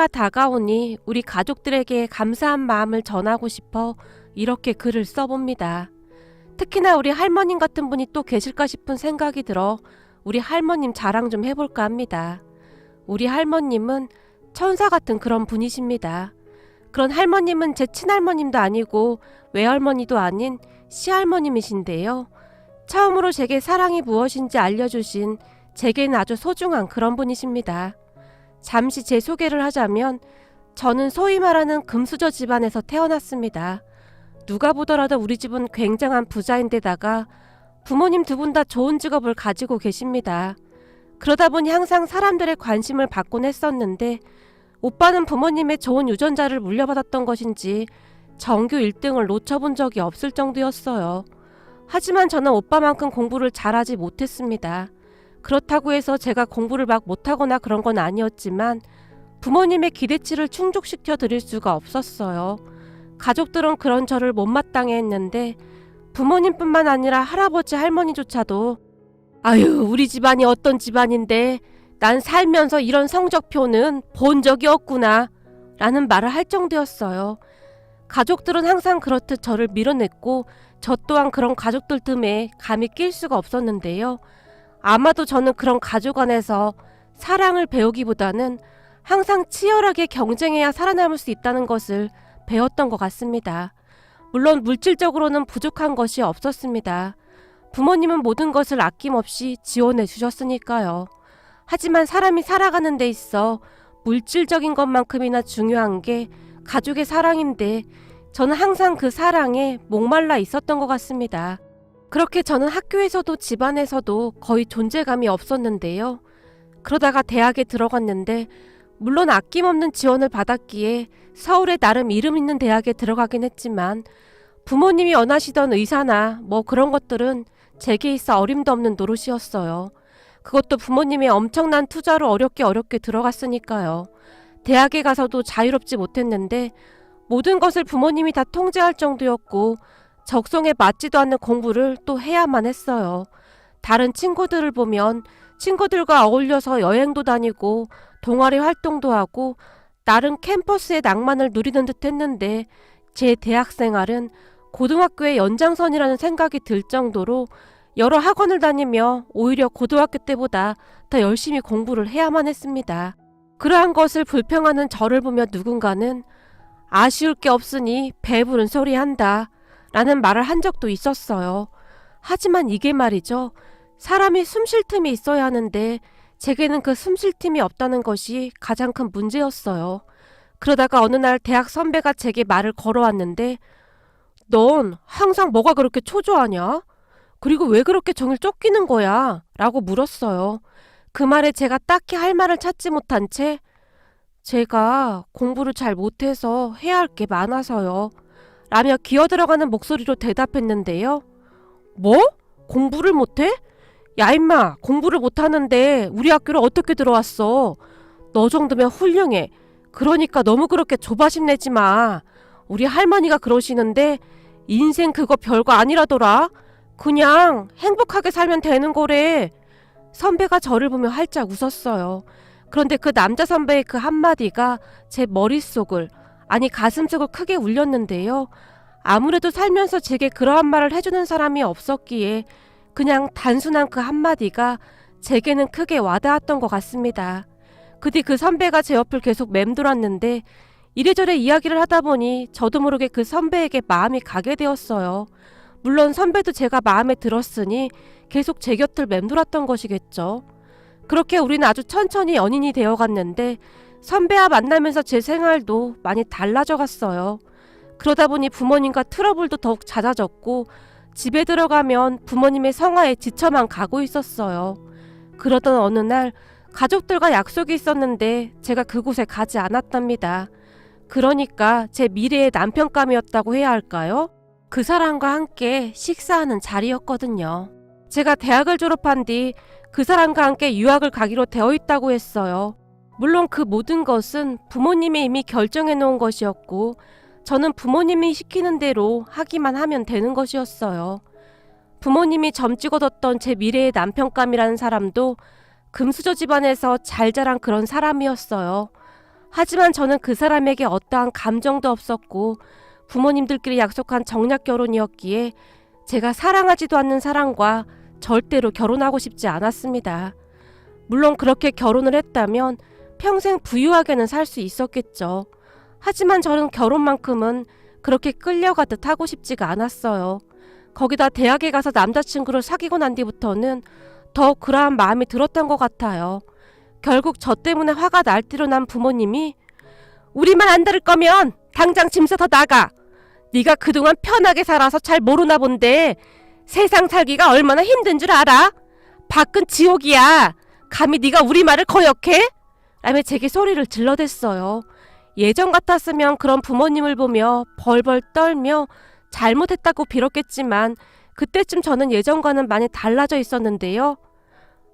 새해가 다가오니 우리 가족들에게 감사한 마음을 전하고 싶어 이렇게 글을 써봅니다. 특히나 우리 할머님 같은 분이 또 계실까 싶은 생각이 들어 우리 할머님 자랑 좀 해볼까 합니다. 우리 할머님은 천사 같은 그런 분이십니다. 그런 할머님은 제 친할머님도 아니고 외할머니도 아닌 시할머님이신데요. 처음으로 제게 사랑이 무엇인지 알려주신 제게는 아주 소중한 그런 분이십니다. 잠시 제 소개를 하자면 저는 소위 말하는 금수저 집안에서 태어났습니다. 누가 보더라도 우리 집은 굉장한 부자인데다가 부모님 두 분 다 좋은 직업을 가지고 계십니다. 그러다 보니 항상 사람들의 관심을 받곤 했었는데 오빠는 부모님의 좋은 유전자를 물려받았던 것인지 전교 1등을 놓쳐본 적이 없을 정도였어요. 하지만 저는 오빠만큼 공부를 잘하지 못했습니다. 그렇다고 해서 제가 공부를 막 못하거나 그런 건 아니었지만 부모님의 기대치를 충족시켜 드릴 수가 없었어요. 가족들은 그런 저를 못마땅해 했는데 부모님뿐만 아니라 할아버지 할머니조차도 아유 우리 집안이 어떤 집안인데 난 살면서 이런 성적표는 본 적이 없구나 라는 말을 할 정도였어요. 가족들은 항상 그렇듯 저를 밀어냈고 저 또한 그런 가족들 틈에 감히 낄 수가 없었는데요. 아마도 저는 그런 가족 안에서 사랑을 배우기보다는 항상 치열하게 경쟁해야 살아남을 수 있다는 것을 배웠던 것 같습니다. 물론 물질적으로는 부족한 것이 없었습니다. 부모님은 모든 것을 아낌없이 지원해 주셨으니까요. 하지만 사람이 살아가는 데 있어 물질적인 것만큼이나 중요한 게 가족의 사랑인데 저는 항상 그 사랑에 목말라 있었던 것 같습니다. 그렇게 저는 학교에서도 집안에서도 거의 존재감이 없었는데요. 그러다가 대학에 들어갔는데 물론 아낌없는 지원을 받았기에 서울에 나름 이름 있는 대학에 들어가긴 했지만 부모님이 원하시던 의사나 뭐 그런 것들은 제게 있어 어림도 없는 노릇이었어요. 그것도 부모님의 엄청난 투자로 어렵게 들어갔으니까요. 대학에 가서도 자유롭지 못했는데 모든 것을 부모님이 다 통제할 정도였고 적성에 맞지도 않는 공부를 또 해야만 했어요. 다른 친구들을 보면 친구들과 어울려서 여행도 다니고 동아리 활동도 하고 나름 캠퍼스의 낭만을 누리는 듯 했는데 제 대학 생활은 고등학교의 연장선이라는 생각이 들 정도로 여러 학원을 다니며 오히려 고등학교 때보다 더 열심히 공부를 해야만 했습니다. 그러한 것을 불평하는 저를 보며 누군가는 아쉬울 게 없으니 배부른 소리 한다 라는 말을 한 적도 있었어요. 하지만 이게 말이죠. 사람이 숨 쉴 틈이 있어야 하는데 제게는 그 숨 쉴 틈이 없다는 것이 가장 큰 문제였어요. 그러다가 어느 날 대학 선배가 제게 말을 걸어왔는데 넌 항상 뭐가 그렇게 초조하냐? 그리고 왜 그렇게 종일 쫓기는 거야? 라고 물었어요. 그 말에 제가 딱히 할 말을 찾지 못한 채 제가 공부를 잘 못해서 해야 할 게 많아서요. 라며 기어들어가는 목소리로 대답했는데요. 뭐? 공부를 못해? 야 임마 공부를 못하는데 우리 학교를 어떻게 들어왔어? 너 정도면 훌륭해. 그러니까 너무 그렇게 조바심 내지 마. 우리 할머니가 그러시는데 인생 그거 별거 아니라더라. 그냥 행복하게 살면 되는 거래. 선배가 저를 보며 활짝 웃었어요. 그런데 그 남자 선배의 그 한마디가 제 머릿속을 아니 가슴속을 크게 울렸는데요. 아무래도 살면서 제게 그러한 말을 해주는 사람이 없었기에 그냥 단순한 그 한마디가 제게는 크게 와닿았던 것 같습니다. 그 뒤 그 선배가 제 옆을 계속 맴돌았는데 이래저래 이야기를 하다 보니 저도 모르게 그 선배에게 마음이 가게 되었어요. 물론 선배도 제가 마음에 들었으니 계속 제 곁을 맴돌았던 것이겠죠. 그렇게 우리는 아주 천천히 연인이 되어갔는데 선배와 만나면서 제 생활도 많이 달라져 갔어요. 그러다 보니 부모님과 트러블도 더욱 잦아졌고 집에 들어가면 부모님의 성화에 지쳐만 가고 있었어요. 그러던 어느 날 가족들과 약속이 있었는데 제가 그곳에 가지 않았답니다. 그러니까 제 미래의 남편감이었다고 해야 할까요? 그 사람과 함께 식사하는 자리였거든요. 제가 대학을 졸업한 뒤 그 사람과 함께 유학을 가기로 되어 있다고 했어요. 물론 그 모든 것은 부모님이 이미 결정해 놓은 것이었고 저는 부모님이 시키는 대로 하기만 하면 되는 것이었어요. 부모님이 점찍어뒀던 제 미래의 남편감이라는 사람도 금수저 집안에서 잘 자란 그런 사람이었어요. 하지만 저는 그 사람에게 어떠한 감정도 없었고 부모님들끼리 약속한 정략 결혼이었기에 제가 사랑하지도 않는 사람과 절대로 결혼하고 싶지 않았습니다. 물론 그렇게 결혼을 했다면 평생 부유하게는 살 수 있었겠죠. 하지만 저는 결혼만큼은 그렇게 끌려가듯 하고 싶지가 않았어요. 거기다 대학에 가서 남자친구를 사귀고 난 뒤부터는 더 그러한 마음이 들었던 것 같아요. 결국 저 때문에 화가 날띠로 난 부모님이 우리만 안 들을 거면 당장 짐 싸서 나가. 네가 그동안 편하게 살아서 잘 모르나 본데 세상 살기가 얼마나 힘든 줄 알아? 밖은 지옥이야. 감히 네가 우리 말을 거역해? 라며 제게 소리를 질러댔어요. 예전 같았으면 그런 부모님을 보며 벌벌 떨며 잘못했다고 빌었겠지만 그때쯤 저는 예전과는 많이 달라져 있었는데요.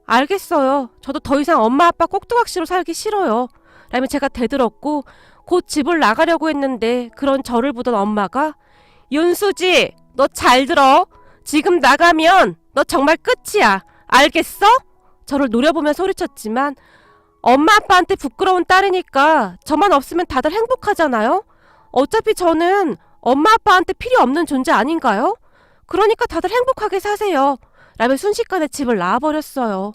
알겠어요. 저도 더 이상 엄마 아빠 꼭두각시로 살기 싫어요. 라며 제가 대들었고 곧 집을 나가려고 했는데 그런 저를 보던 엄마가 윤수지, 너 잘 들어. 지금 나가면 너 정말 끝이야. 알겠어? 저를 노려보며 소리쳤지만 엄마 아빠한테 부끄러운 딸이니까 저만 없으면 다들 행복하잖아요. 어차피 저는 엄마 아빠한테 필요 없는 존재 아닌가요? 그러니까 다들 행복하게 사세요. 라며 순식간에 집을 나와버렸어요.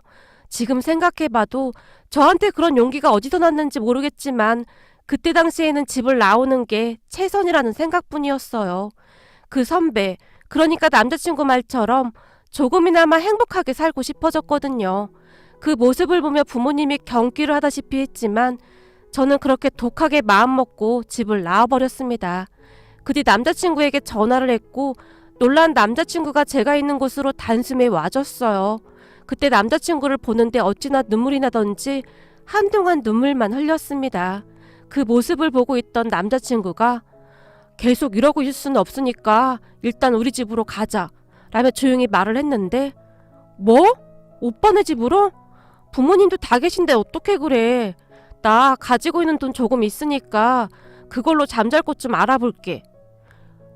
지금 생각해봐도 저한테 그런 용기가 어디서 났는지 모르겠지만 그때 당시에는 집을 나오는 게 최선이라는 생각뿐이었어요. 그 선배, 그러니까 남자친구 말처럼 조금이나마 행복하게 살고 싶어졌거든요. 그 모습을 보며 부모님이 경기를 하다시피 했지만 저는 그렇게 독하게 마음먹고 집을 나와버렸습니다. 그 뒤 남자친구에게 전화를 했고 놀란 남자친구가 제가 있는 곳으로 단숨에 와줬어요. 그때 남자친구를 보는데 어찌나 눈물이 나던지 한동안 눈물만 흘렸습니다. 그 모습을 보고 있던 남자친구가 계속 이러고 있을 수는 없으니까 일단 우리 집으로 가자 라며 조용히 말을 했는데 뭐? 오빠네 집으로? 부모님도 다 계신데 어떻게 그래. 나 가지고 있는 돈 조금 있으니까 그걸로 잠잘 곳 좀 알아볼게.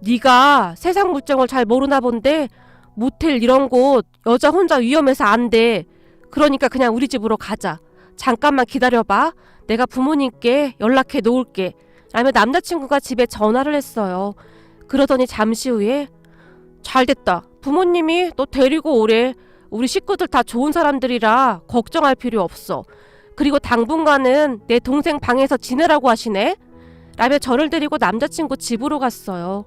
네가 세상 물정을 잘 모르나 본데 모텔 이런 곳 여자 혼자 위험해서 안 돼. 그러니까 그냥 우리 집으로 가자. 잠깐만 기다려봐. 내가 부모님께 연락해 놓을게. 라며 남자친구가 집에 전화를 했어요. 그러더니 잠시 후에 잘됐다. 부모님이 너 데리고 오래. 우리 식구들 다 좋은 사람들이라 걱정할 필요 없어. 그리고 당분간은 내 동생 방에서 지내라고 하시네. 라며 저를 데리고 남자친구 집으로 갔어요.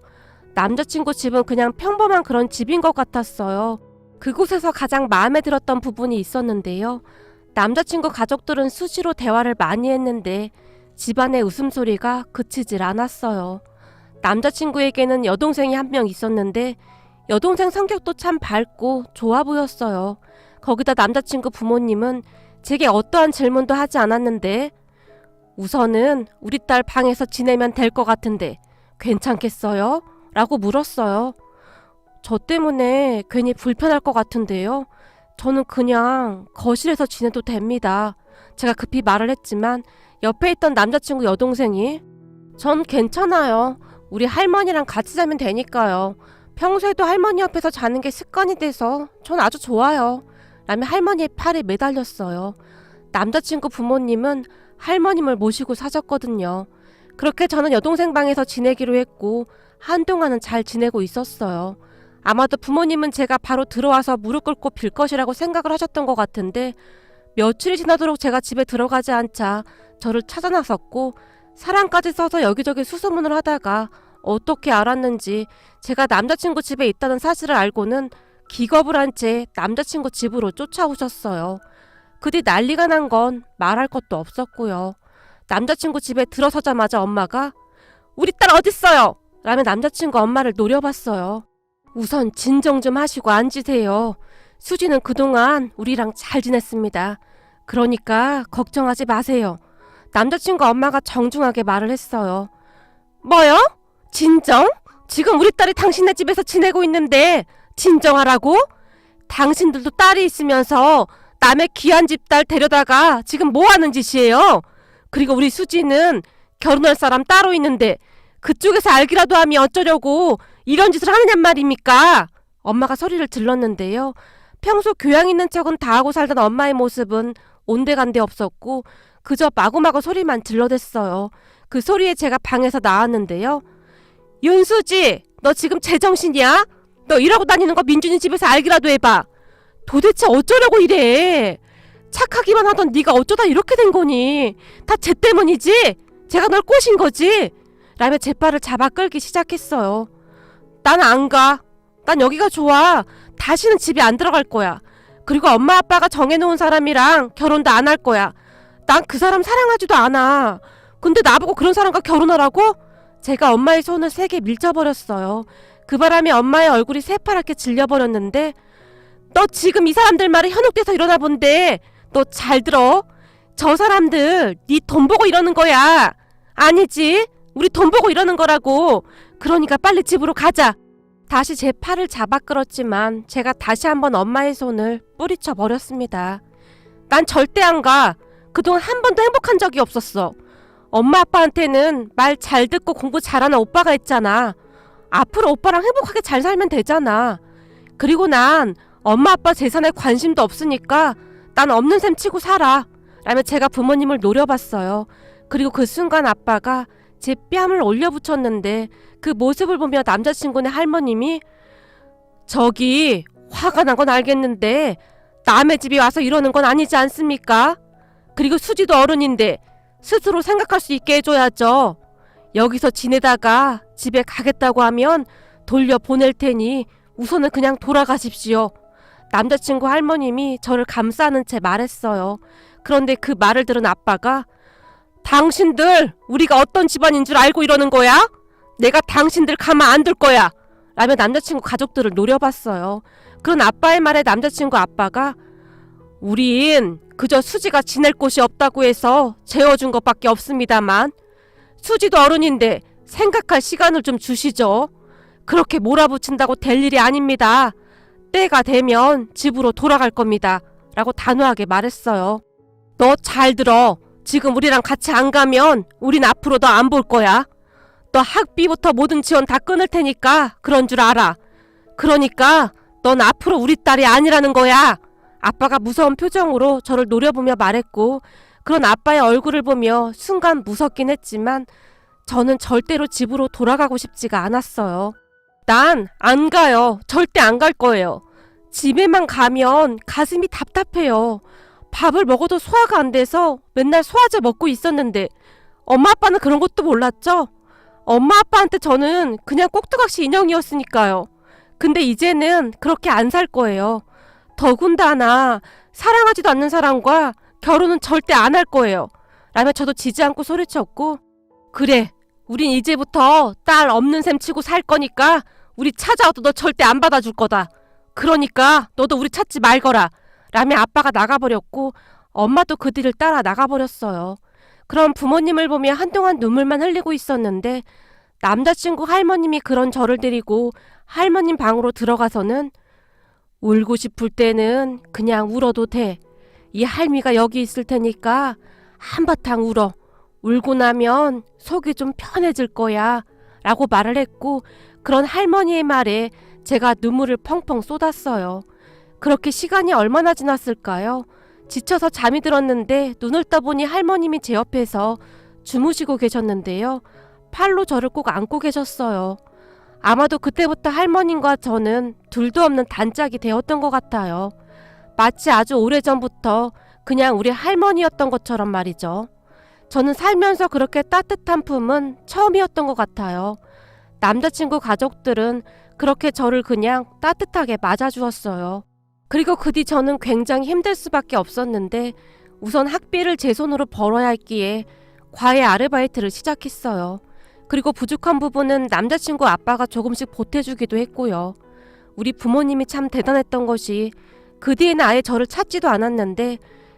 남자친구 집은 그냥 평범한 그런 집인 것 같았어요. 그곳에서 가장 마음에 들었던 부분이 있었는데요. 남자친구 가족들은 수시로 대화를 많이 했는데 집안의 웃음소리가 그치질 않았어요. 남자친구에게는 여동생이 한 명 있었는데 여동생 성격도 참 밝고 좋아 보였어요. 거기다 남자친구 부모님은 제게 어떠한 질문도 하지 않았는데 우선은 우리 딸 방에서 지내면 될 것 같은데 괜찮겠어요? 라고 물었어요. 저 때문에 괜히 불편할 것 같은데요. 저는 그냥 거실에서 지내도 됩니다. 제가 급히 말을 했지만 옆에 있던 남자친구 여동생이 전 괜찮아요. 우리 할머니랑 같이 자면 되니까요. 평소에도 할머니 옆에서 자는 게 습관이 돼서 전 아주 좋아요. 라며 할머니의 팔에 매달렸어요. 남자친구 부모님은 할머님을 모시고 사셨거든요. 그렇게 저는 여동생 방에서 지내기로 했고 한동안은 잘 지내고 있었어요. 아마도 부모님은 제가 바로 들어와서 무릎 꿇고 빌 것이라고 생각을 하셨던 것 같은데 며칠이 지나도록 제가 집에 들어가지 않자 저를 찾아 나섰고 사랑까지 써서 여기저기 수소문을 하다가 어떻게 알았는지 제가 남자친구 집에 있다는 사실을 알고는 기겁을 한 채 남자친구 집으로 쫓아오셨어요. 그 뒤 난리가 난 건 말할 것도 없었고요. 남자친구 집에 들어서자마자 엄마가 우리 딸 어딨어요? 라며 남자친구 엄마를 노려봤어요. 우선 진정 좀 하시고 앉으세요. 수지는 그동안 우리랑 잘 지냈습니다. 그러니까 걱정하지 마세요. 남자친구 엄마가 정중하게 말을 했어요. 뭐요? 진정? 지금 우리 딸이 당신네 집에서 지내고 있는데 진정하라고? 당신들도 딸이 있으면서 남의 귀한 집 딸 데려다가 지금 뭐 하는 짓이에요? 그리고 우리 수지는 결혼할 사람 따로 있는데 그쪽에서 알기라도 하면 어쩌려고 이런 짓을 하느냔 말입니까? 엄마가 소리를 질렀는데요. 평소 교양 있는 척은 다 하고 살던 엄마의 모습은 온데간데 없었고 그저 마구마구 소리만 질러댔어요. 그 소리에 제가 방에서 나왔는데요. 윤수지, 너 지금 제정신이야? 너 이러고 다니는 거 민준이 집에서 알기라도 해봐. 도대체 어쩌려고 이래? 착하기만 하던 네가 어쩌다 이렇게 된 거니? 다 쟤 때문이지? 제가 널 꼬신 거지? 라며 제 팔을 잡아 끌기 시작했어요. 난 안 가. 난 여기가 좋아. 다시는 집에 안 들어갈 거야. 그리고 엄마 아빠가 정해놓은 사람이랑 결혼도 안 할 거야. 난 그 사람 사랑하지도 않아. 근데 나보고 그런 사람과 결혼하라고? 제가 엄마의 손을 세게 밀쳐버렸어요. 그 바람에 엄마의 얼굴이 새파랗게 질려버렸는데 너 지금 이 사람들 말에 현혹돼서 이러나 본데 너 잘 들어. 저 사람들 네 돈 보고 이러는 거야. 아니지? 우리 돈 보고 이러는 거라고. 그러니까 빨리 집으로 가자. 다시 제 팔을 잡아 끌었지만 제가 다시 한번 엄마의 손을 뿌리쳐 버렸습니다. 난 절대 안 가. 그동안 한 번도 행복한 적이 없었어. 엄마 아빠한테는 말 잘 듣고 공부 잘하는 오빠가 있잖아. 앞으로 오빠랑 행복하게 잘 살면 되잖아. 그리고 난 엄마 아빠 재산에 관심도 없으니까 난 없는 셈 치고 살아. 라며 제가 부모님을 노려봤어요. 그리고 그 순간 아빠가 제 뺨을 올려붙였는데 그 모습을 보며 남자친구네 할머님이 저기 화가 난 건 알겠는데 남의 집에 와서 이러는 건 아니지 않습니까? 그리고 수지도 어른인데 스스로 생각할 수 있게 해줘야죠. 여기서 지내다가 집에 가겠다고 하면 돌려보낼 테니 우선은 그냥 돌아가십시오. 남자친구 할머님이 저를 감싸는 채 말했어요. 그런데 그 말을 들은 아빠가 당신들 우리가 어떤 집안인 줄 알고 이러는 거야? 내가 당신들 가만 안 둘 거야. 라며 남자친구 가족들을 노려봤어요. 그런 아빠의 말에 남자친구 아빠가 우린 그저 수지가 지낼 곳이 없다고 해서 재워준 것밖에 없습니다만 수지도 어른인데 생각할 시간을 좀 주시죠. 그렇게 몰아붙인다고 될 일이 아닙니다. 때가 되면 집으로 돌아갈 겁니다. 라고 단호하게 말했어요. 너 잘 들어. 지금 우리랑 같이 안 가면 우린 앞으로 너 안 볼 거야. 너 학비부터 모든 지원 다 끊을 테니까 그런 줄 알아. 그러니까 넌 앞으로 우리 딸이 아니라는 거야. 아빠가 무서운 표정으로 저를 노려보며 말했고 그런 아빠의 얼굴을 보며 순간 무섭긴 했지만 저는 절대로 집으로 돌아가고 싶지가 않았어요. 난 안 가요. 절대 안 갈 거예요. 집에만 가면 가슴이 답답해요. 밥을 먹어도 소화가 안 돼서 맨날 소화제 먹고 있었는데 엄마 아빠는 그런 것도 몰랐죠? 엄마 아빠한테 저는 그냥 꼭두각시 인형이었으니까요. 근데 이제는 그렇게 안 살 거예요. 더군다나 사랑하지도 않는 사람과 결혼은 절대 안 할 거예요. 라며 저도 지지 않고 소리쳤고 그래 우린 이제부터 딸 없는 셈 치고 살 거니까 우리 찾아와도 너 절대 안 받아줄 거다. 그러니까 너도 우리 찾지 말거라. 라며 아빠가 나가버렸고 엄마도 그 뒤를 따라 나가버렸어요. 그럼 부모님을 보며 한동안 눈물만 흘리고 있었는데 남자친구 할머님이 그런 저를 데리고 할머님 방으로 들어가서는 울고 싶을 때는 그냥 울어도 돼. 이 할미가 여기 있을 테니까 한바탕 울어. 울고 나면 속이 좀 편해질 거야. 라고 말을 했고 그런 할머니의 말에 제가 눈물을 펑펑 쏟았어요. 그렇게 시간이 얼마나 지났을까요? 지쳐서 잠이 들었는데 눈을 떠보니 할머님이 제 옆에서 주무시고 계셨는데요. 팔로 저를 꼭 안고 계셨어요. 아마도 그때부터 할머님과 저는 둘도 없는 단짝이 되었던 것 같아요. 마치 아주 오래전부터 그냥 우리 할머니였던 것처럼 말이죠. 저는 살면서 그렇게 따뜻한 품은 처음이었던 것 같아요. 남자친구 가족들은 그렇게 저를 그냥 따뜻하게 맞아주었어요. 그리고 그 뒤 저는 굉장히 힘들 수밖에 없었는데 우선 학비를 제 손으로 벌어야 했기에 과외 아르바이트를 시작했어요. 그리고 부족한 부분은 남자친구 아빠가 조금씩 보태주기도 했고요. 우리 부모님이 참 대단했던 것이 그 뒤에는 아예 저를 찾지도 않았는데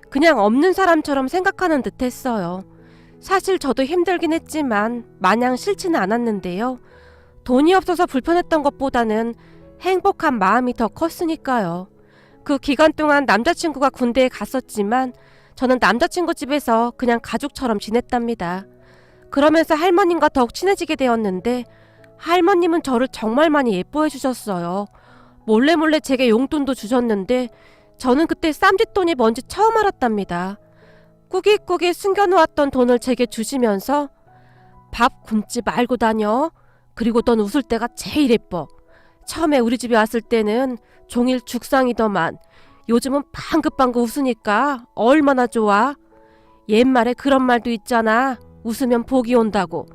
그냥 없는 사람처럼 생각하는 듯 했어요. 사실 저도 힘들긴 했지만 마냥 싫지는 않았는데요. 돈이 없어서 불편했던 것보다는 행복한 마음이 더 컸으니까요. 그 기간 동안 남자친구가 군대에 갔었지만 저는 남자친구 집에서 그냥 가족처럼 지냈답니다. 그러면서 할머님과 더욱 친해지게 되었는데 할머님은 저를 정말 많이 예뻐해 주셨어요. 몰래 제게 용돈도 주셨는데 저는 그때 쌈짓돈이 뭔지 처음 알았답니다. 꾸깃꾸깃 숨겨놓았던 돈을 제게 주시면서 밥 굶지 말고 다녀. 그리고 넌 웃을 때가 제일 예뻐. 처음에 우리 집에 왔을 때는 종일 죽상이더만 요즘은 방긋방긋 웃으니까 얼마나 좋아. 옛말에 그런 말도 있잖아. 웃으면 복이 온다고.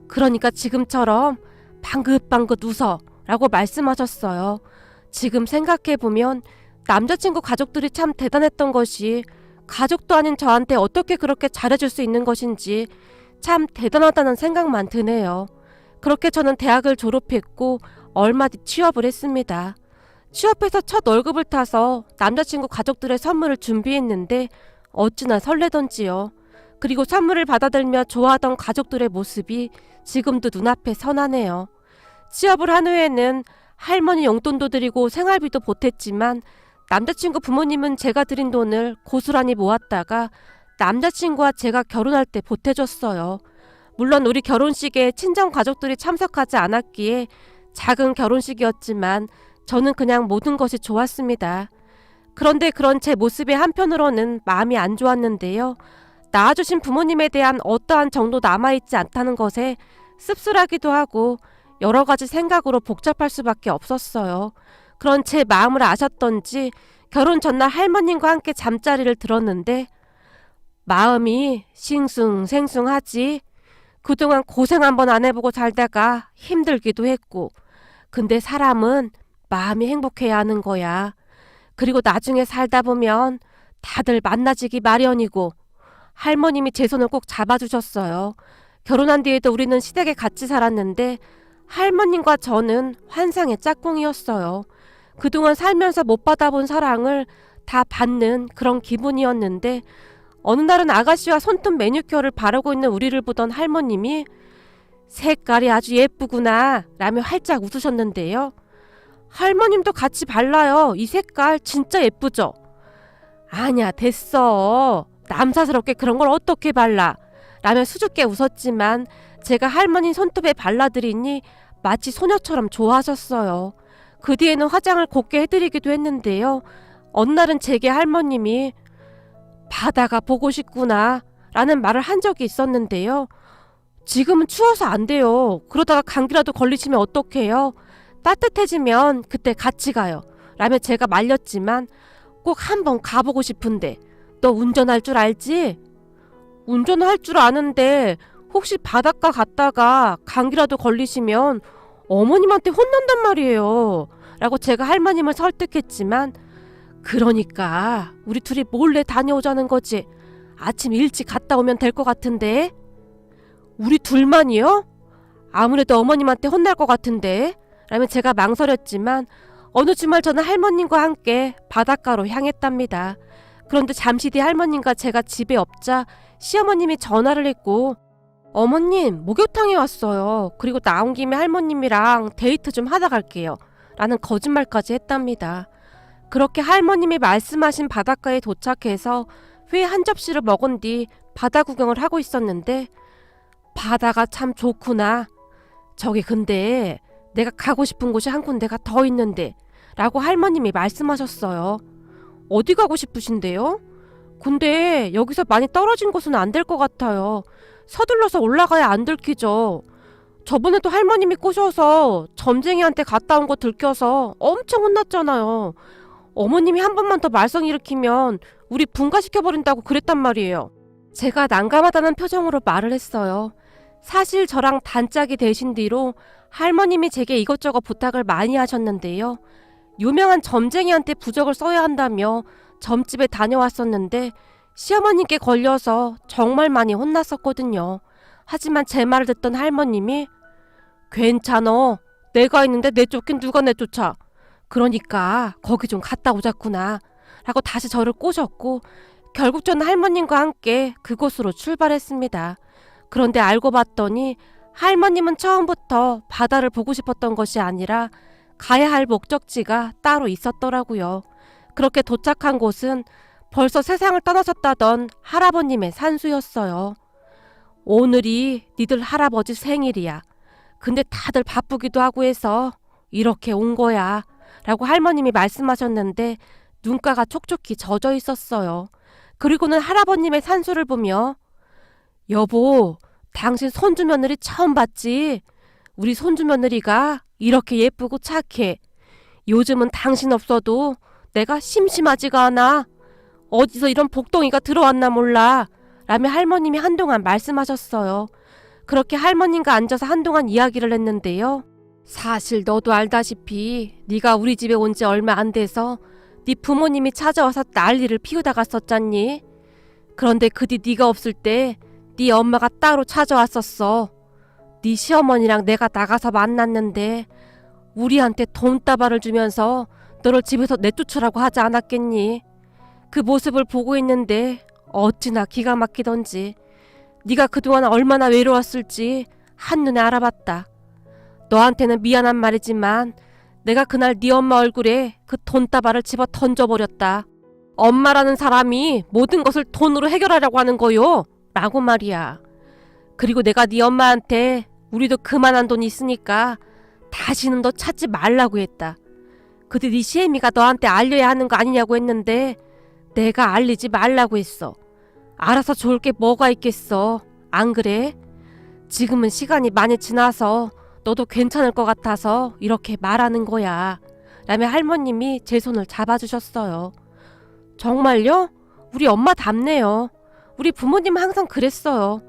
그러니까 지금처럼 방긋방긋 웃어 라고 말씀하셨어요. 지금 생각해보면 남자친구 가족들이 참 대단했던 것이 가족도 아닌 저한테 어떻게 그렇게 잘해줄 수 있는 것인지 참 대단하다는 생각만 드네요. 그렇게 저는 대학을 졸업했고 얼마 뒤 취업을 했습니다. 취업해서 첫 월급을 타서 남자친구 가족들의 선물을 준비했는데 어찌나 설레던지요. 그리고 선물을 받아들며 좋아하던 가족들의 모습이 지금도 눈앞에 선하네요. 취업을 한 후에는 할머니 용돈도 드리고 생활비도 보탰지만 남자친구 부모님은 제가 드린 돈을 고스란히 모았다가 남자친구와 제가 결혼할 때 보태줬어요. 물론 우리 결혼식에 친정 가족들이 참석하지 않았기에 작은 결혼식이었지만 저는 그냥 모든 것이 좋았습니다. 그런데 그런 제 모습에 한편으로는 마음이 안 좋았는데요. 낳아주신 부모님에 대한 어떠한 정도 남아있지 않다는 것에 씁쓸하기도 하고 여러 가지 생각으로 복잡할 수밖에 없었어요. 그런 제 마음을 아셨던지 결혼 전날 할머님과 함께 잠자리를 들었는데 마음이 싱숭생숭하지. 그동안 고생 한번 안 해보고 살다가 힘들기도 했고 근데 사람은 마음이 행복해야 하는 거야. 그리고 나중에 살다 보면 다들 만나지기 마련이고 할머님이 제 손을 꼭 잡아주셨어요. 결혼한 뒤에도 우리는 시댁에 같이 살았는데 할머님과 저는 환상의 짝꿍이었어요. 그동안 살면서 못 받아본 사랑을 다 받는 그런 기분이었는데 어느 날은 아가씨와 손톱 매니큐어를 바르고 있는 우리를 보던 할머님이 색깔이 아주 예쁘구나 라며 활짝 웃으셨는데요. 할머님도 같이 발라요. 이 색깔 진짜 예쁘죠? 아니야 됐어. 남사스럽게 그런 걸 어떻게 발라? 라며 수줍게 웃었지만 제가 할머니 손톱에 발라드리니 마치 소녀처럼 좋아하셨어요. 그 뒤에는 화장을 곱게 해드리기도 했는데요. 어느 날은 제게 할머님이 바다가 보고 싶구나 라는 말을 한 적이 있었는데요. 지금은 추워서 안 돼요. 그러다가 감기라도 걸리시면 어떡해요? 따뜻해지면 그때 같이 가요. 라며 제가 말렸지만 꼭 한번 가보고 싶은데 너 운전할 줄 알지? 운전할 줄 아는데 혹시 바닷가 갔다가 감기라도 걸리시면 어머님한테 혼난단 말이에요. 라고 제가 할머님을 설득했지만 그러니까 우리 둘이 몰래 다녀오자는 거지. 아침 일찍 갔다 오면 될 것 같은데. 우리 둘만이요? 아무래도 어머님한테 혼날 것 같은데. 라며 제가 망설였지만 어느 주말 저는 할머님과 함께 바닷가로 향했답니다. 그런데 잠시 뒤 할머님과 제가 집에 없자 시어머님이 전화를 했고 어머님 목욕탕에 왔어요. 그리고 나온 김에 할머님이랑 데이트 좀 하다 갈게요. 라는 거짓말까지 했답니다. 그렇게 할머님이 말씀하신 바닷가에 도착해서 회 한 접시를 먹은 뒤 바다 구경을 하고 있었는데 바다가 참 좋구나. 저기 근데 내가 가고 싶은 곳이 한 군데가 더 있는데 라고 할머님이 말씀하셨어요. 어디 가고 싶으신데요? 근데 여기서 많이 떨어진 곳은 안 될 것 같아요. 서둘러서 올라가야 안 들키죠. 저번에도 할머님이 꼬셔서 점쟁이한테 갔다 온 거 들켜서 엄청 혼났잖아요. 어머님이 한 번만 더 말썽 일으키면 우리 분가시켜버린다고 그랬단 말이에요. 제가 난감하다는 표정으로 말을 했어요. 사실 저랑 단짝이 되신 뒤로 할머님이 제게 이것저것 부탁을 많이 하셨는데요. 유명한 점쟁이한테 부적을 써야 한다며 점집에 다녀왔었는데 시어머님께 걸려서 정말 많이 혼났었거든요. 하지만 제 말을 듣던 할머님이 괜찮어. 내가 있는데 내쫓긴 누가 내쫓아. 그러니까 거기 좀 갔다 오자꾸나. 라고 다시 저를 꼬셨고 결국 저는 할머님과 함께 그곳으로 출발했습니다. 그런데 알고 봤더니 할머님은 처음부터 바다를 보고 싶었던 것이 아니라 가야 할 목적지가 따로 있었더라고요. 그렇게 도착한 곳은 벌써 세상을 떠나셨다던 할아버님의 산수였어요. 오늘이 니들 할아버지 생일이야. 근데 다들 바쁘기도 하고 해서 이렇게 온 거야. 라고 할머님이 말씀하셨는데 눈가가 촉촉히 젖어 있었어요. 그리고는 할아버님의 산소를 보며 여보, 당신 손주 며느리 처음 봤지? 우리 손주 며느리가 이렇게 예쁘고 착해. 요즘은 당신 없어도 내가 심심하지가 않아. 어디서 이런 복덩이가 들어왔나 몰라. 라며 할머님이 한동안 말씀하셨어요. 그렇게 할머님과 앉아서 한동안 이야기를 했는데요. 사실 너도 알다시피 네가 우리 집에 온 지 얼마 안 돼서 네 부모님이 찾아와서 난리를 피우다 갔었잖니. 그런데 그 뒤 네가 없을 때 네 엄마가 따로 찾아왔었어. 네 시어머니랑 내가 나가서 만났는데 우리한테 돈다발을 주면서 너를 집에서 내쫓으라고 하지 않았겠니? 그 모습을 보고 있는데 어찌나 기가 막히던지. 네가 그동안 얼마나 외로웠을지 한눈에 알아봤다. 너한테는 미안한 말이지만 내가 그날 네 엄마 얼굴에 그 돈다발을 집어 던져버렸다. 엄마라는 사람이 모든 것을 돈으로 해결하려고 하는 거요. 라고 말이야. 그리고 내가 네 엄마한테 우리도 그만한 돈 있으니까 다시는 너 찾지 말라고 했다. 그때 네 시애미가 너한테 알려야 하는 거 아니냐고 했는데 내가 알리지 말라고 했어. 알아서 좋을 게 뭐가 있겠어. 안 그래? 지금은 시간이 많이 지나서 너도 괜찮을 것 같아서 이렇게 말하는 거야. 라며 할머님이 제 손을 잡아주셨어요. 정말요? 우리 엄마 닮네요. 우리 부모님 항상 그랬어요.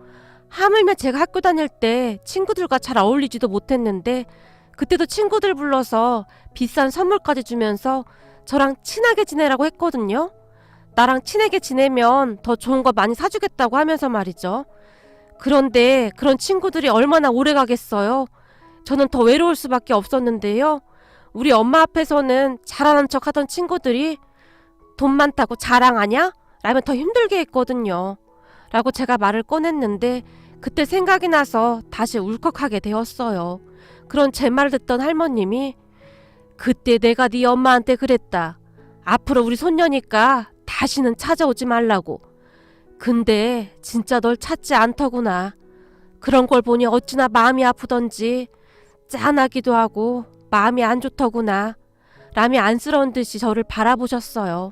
하물며 제가 학교 다닐 때 친구들과 잘 어울리지도 못했는데 그때도 친구들 불러서 비싼 선물까지 주면서 저랑 친하게 지내라고 했거든요. 나랑 친하게 지내면 더 좋은 거 많이 사주겠다고 하면서 말이죠. 그런데 그런 친구들이 얼마나 오래 가겠어요. 저는 더 외로울 수밖에 없었는데요. 우리 엄마 앞에서는 잘하는 척 하던 친구들이 돈 많다고 자랑하냐? 라면 더 힘들게 했거든요. 라고 제가 말을 꺼냈는데 그때 생각이 나서 다시 울컥하게 되었어요. 그런 제 말을 듣던 할머님이 그때 내가 네 엄마한테 그랬다. 앞으로 우리 손녀니까 다시는 찾아오지 말라고. 근데 진짜 널 찾지 않더구나. 그런 걸 보니 어찌나 마음이 아프던지 짠하기도 하고 마음이 안 좋더구나. 라며 안쓰러운 듯이 저를 바라보셨어요.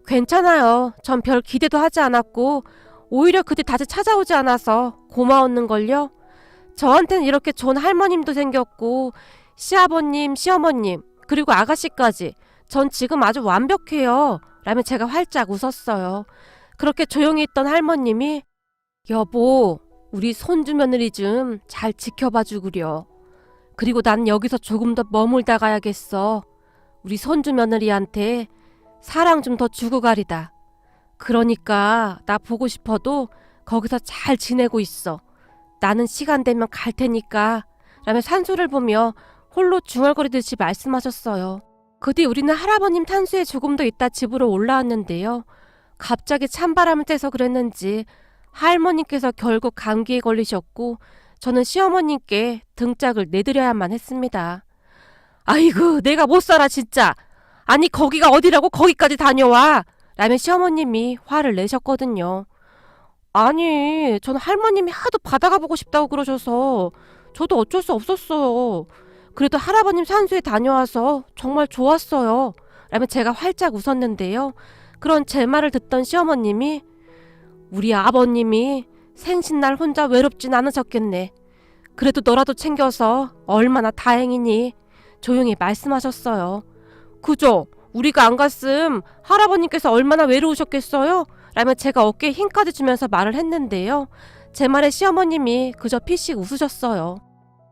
괜찮아요. 전 별 기대도 하지 않았고 오히려 그때 다시 찾아오지 않아서 고마웠는걸요. 저한테는 이렇게 좋은 할머님도 생겼고 시아버님, 시어머님 그리고 아가씨까지 전 지금 아주 완벽해요. 라며 제가 활짝 웃었어요. 그렇게 조용히 있던 할머님이 여보, 우리 손주 며느리 좀 잘 지켜봐 주구려. 그리고 난 여기서 조금 더 머물다 가야겠어. 우리 손주 며느리한테 사랑 좀 더 주고 가리다. 그러니까 나 보고 싶어도 거기서 잘 지내고 있어. 나는 시간 되면 갈 테니까. 라며 산소를 보며 홀로 중얼거리듯이 말씀하셨어요. 그 뒤 우리는 할아버님 탄수에 조금 더 있다 집으로 올라왔는데요. 갑자기 찬바람을 쐬서 그랬는지 할머니께서 결국 감기에 걸리셨고 저는 시어머님께 등짝을 내드려야만 했습니다. 아이고 내가 못 살아 진짜. 아니 거기가 어디라고 거기까지 다녀와. 라며 시어머님이 화를 내셨거든요. 아니 전 할머님이 하도 바다가 보고 싶다고 그러셔서 저도 어쩔 수 없었어요. 그래도 할아버님 산소에 다녀와서 정말 좋았어요. 라며 제가 활짝 웃었는데요. 그런 제 말을 듣던 시어머님이 우리 아버님이 생신날 혼자 외롭진 않으셨겠네. 그래도 너라도 챙겨서 얼마나 다행이니. 조용히 말씀하셨어요. 그죠? 우리가 안 갔음 할아버님께서 얼마나 외로우셨겠어요? 라며 제가 어깨에 힘까지 주면서 말을 했는데요. 제 말에 시어머님이 그저 피식 웃으셨어요.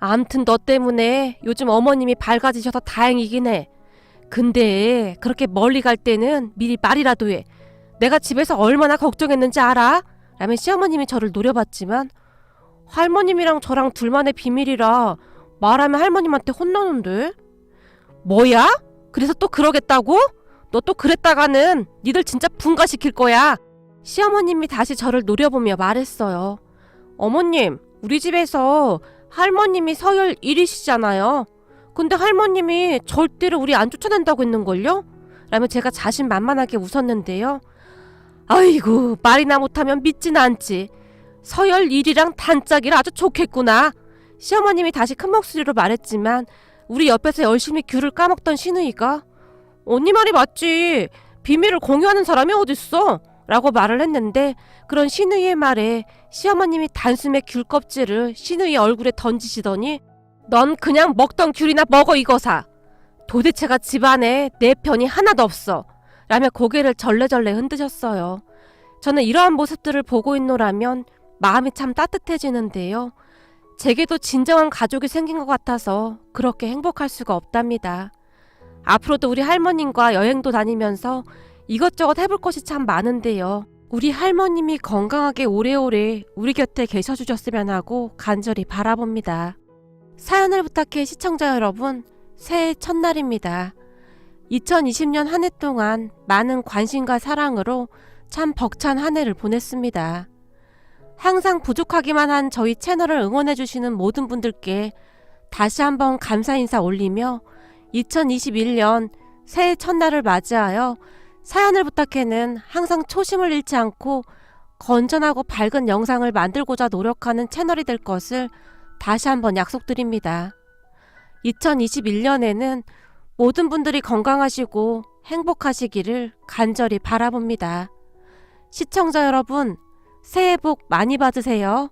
암튼 너 때문에 요즘 어머님이 밝아지셔서 다행이긴 해. 근데 그렇게 멀리 갈 때는 미리 말이라도 해. 내가 집에서 얼마나 걱정했는지 알아? 라며 시어머님이 저를 노려봤지만 할머님이랑 저랑 둘만의 비밀이라 말하면 할머님한테 혼나는데. 뭐야? 그래서 또 그러겠다고? 너 또 그랬다가는 니들 진짜 분가시킬 거야. 시어머님이 다시 저를 노려보며 말했어요. 어머님, 우리 집에서 할머님이 서열 1위시잖아요. 근데 할머님이 절대로 우리 안 쫓아낸다고 했는걸요? 라며 제가 자신만만하게 웃었는데요. 아이고 말이나 못하면 믿지는 않지. 서열 1위랑 단짝이라 아주 좋겠구나. 시어머님이 다시 큰 목소리로 말했지만 우리 옆에서 열심히 귤을 까먹던 신우이가 언니 말이 맞지. 비밀을 공유하는 사람이 어딨어? 라고 말을 했는데 그런 신우이의 말에 시어머님이 단숨에 귤 껍질을 신우이 얼굴에 던지시더니 넌 그냥 먹던 귤이나 먹어 이거사. 도대체가 집안에 내 편이 하나도 없어. 라며 고개를 절레절레 흔드셨어요. 저는 이러한 모습들을 보고 있노라면 마음이 참 따뜻해지는데요. 제게도 진정한 가족이 생긴 것 같아서 그렇게 행복할 수가 없답니다. 앞으로도 우리 할머님과 여행도 다니면서 이것저것 해볼 것이 참 많은데요. 우리 할머님이 건강하게 오래오래 우리 곁에 계셔주셨으면 하고 간절히 바라봅니다. 사연을 부탁해 시청자 여러분, 새해 첫날입니다. 2020년 한 해 동안 많은 관심과 사랑으로 참 벅찬 한 해를 보냈습니다. 항상 부족하기만 한 저희 채널을 응원해주시는 모든 분들께 다시 한번 감사 인사 올리며 2021년 새해 첫날을 맞이하여 사연을 부탁해는 항상 초심을 잃지 않고 건전하고 밝은 영상을 만들고자 노력하는 채널이 될 것을 다시 한번 약속드립니다. 2021년에는 모든 분들이 건강하시고 행복하시기를 간절히 바라봅니다. 시청자 여러분, 새해 복 많이 받으세요.